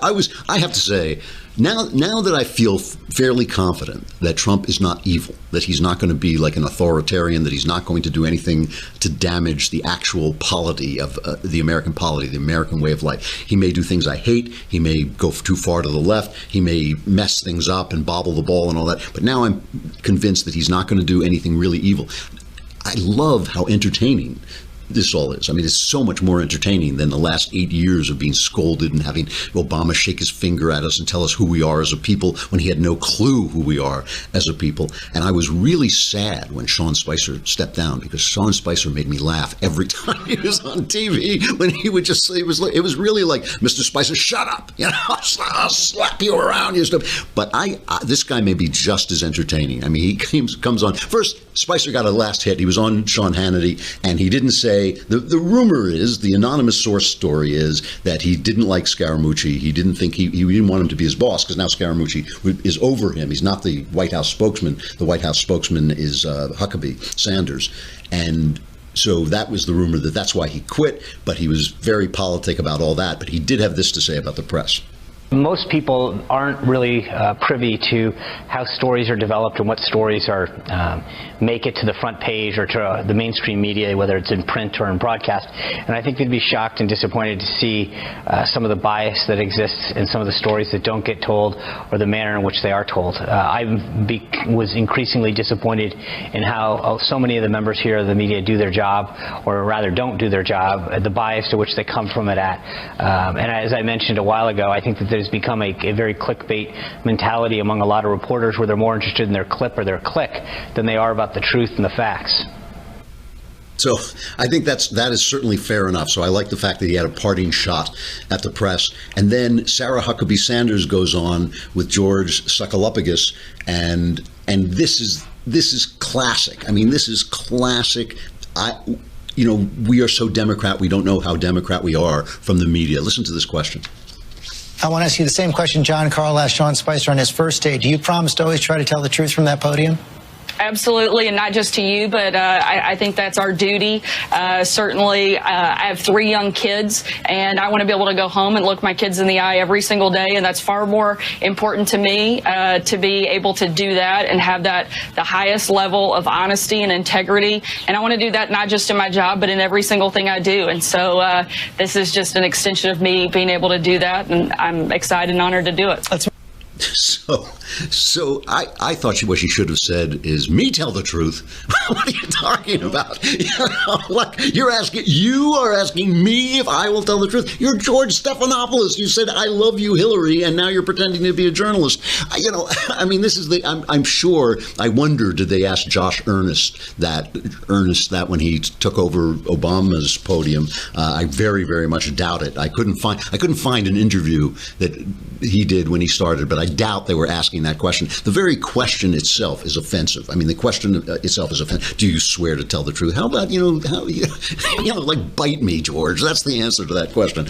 I have to say, now that I feel fairly confident that Trump is not evil, that he's not going to be like an authoritarian, that he's not going to do anything to damage the actual polity of the American polity, the American way of life. He may do things I hate. He may go too far to the left. He may mess things up and bobble the ball and all that. But now I'm convinced that he's not going to do anything really evil. I love how entertaining this all is. I mean, it's so much more entertaining than the last 8 years of being scolded and having Obama shake his finger at us and tell us who we are as a people when he had no clue who we are as a people. And I was really sad when Sean Spicer stepped down, because Sean Spicer made me laugh every time he was on TV, when he would just say, it was really like, Mr. Spicer, shut up, I'll slap you around, you stuff. But this guy may be just as entertaining. I mean, he comes on. First, Spicer got a last hit. He was on Sean Hannity, and he didn't say, the rumor is, the anonymous source story is, that he didn't like Scaramucci. He didn't think he didn't want him to be his boss, because now Scaramucci is over him. He's not the White House spokesman. The White House spokesman is Huckabee Sanders. And so that was the rumor, that's why he quit, but he was very politic about all that. But he did have this to say about the press. Most people aren't really privy to how stories are developed and what stories are make it to the front page or to the mainstream media, whether it's in print or in broadcast. And I think they'd be shocked and disappointed to see some of the bias that exists in some of the stories that don't get told, or the manner in which they are told. I was increasingly disappointed in how so many of the members here of the media do their job, or rather don't do their job, the bias to which they come from it at. And as I mentioned a while ago, I think that there's become a very clickbait mentality among a lot of reporters, where they're more interested in their clip or their click than they are about the truth and the facts. So I think that is certainly fair enough. So I like the fact that he had a parting shot at the press. And then Sarah Huckabee Sanders goes on with George Sakalopoulos, and this is classic. I mean, this is classic. We are so Democrat, we don't know how Democrat we are from the media. Listen to this question. I want to ask you the same question John Carl asked Sean Spicer on his first day. Do you promise to always try to tell the truth from that podium? Absolutely, and not just to you, but I think that's our duty. Certainly, I have 3 young kids, and I want to be able to go home and look my kids in the eye every single day, and that's far more important to me, to be able to do that and have the highest level of honesty and integrity. And I want to do that not just in my job, but in every single thing I do. And so this is just an extension of me being able to do that, and I'm excited and honored to do it. So I thought what she should have said is, me tell the truth. What are you talking about? You are asking me if I will tell the truth. You're George Stephanopoulos. You said, I love you, Hillary, and now you're pretending to be a journalist. I mean, this is I'm sure, I wonder, did they ask Josh Earnest that when he took over Obama's podium? I very, very much doubt it. I couldn't find an interview that he did when he started, but I doubt they were asking that question. The very question itself is offensive. I mean, the question itself is offensive. Do you swear to tell the truth? How about, like, bite me, George? That's the answer to that question.